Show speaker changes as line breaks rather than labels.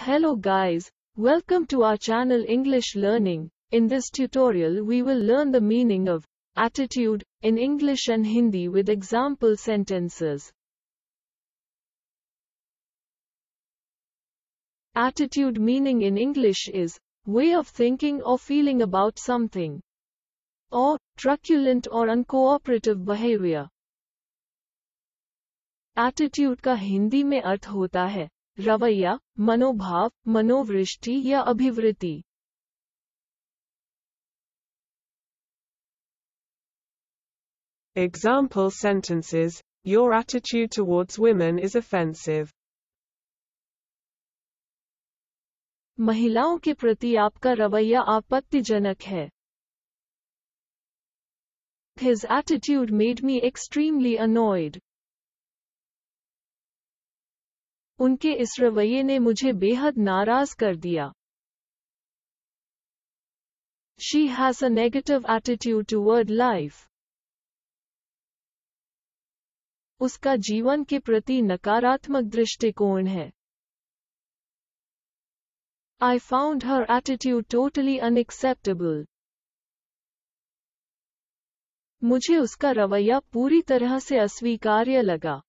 Hello guys, welcome to our channel English Learning. In this tutorial we will learn the meaning of attitude in English and Hindi with example sentences. Attitude meaning in English is way of thinking or feeling about something, or truculent or uncooperative behavior. Attitude का हिंदी में अर्थ होता है रवैया, मनोभाव, मनोवृत्ति या अभिवृत्ति.
Example sentences. Your attitude towards women is offensive.
महिलाओं के प्रति आपका रवैया आपत्तिजनक है. His attitude made me extremely annoyed. उनके इस रवैये ने मुझे बेहद नाराज कर दिया. She has a negative attitude toward life. उसका जीवन के प्रति नकारात्मक दृष्टिकोण है. I found her attitude totally unacceptable. मुझे उसका रवैया पूरी तरह से अस्वीकार्य लगा.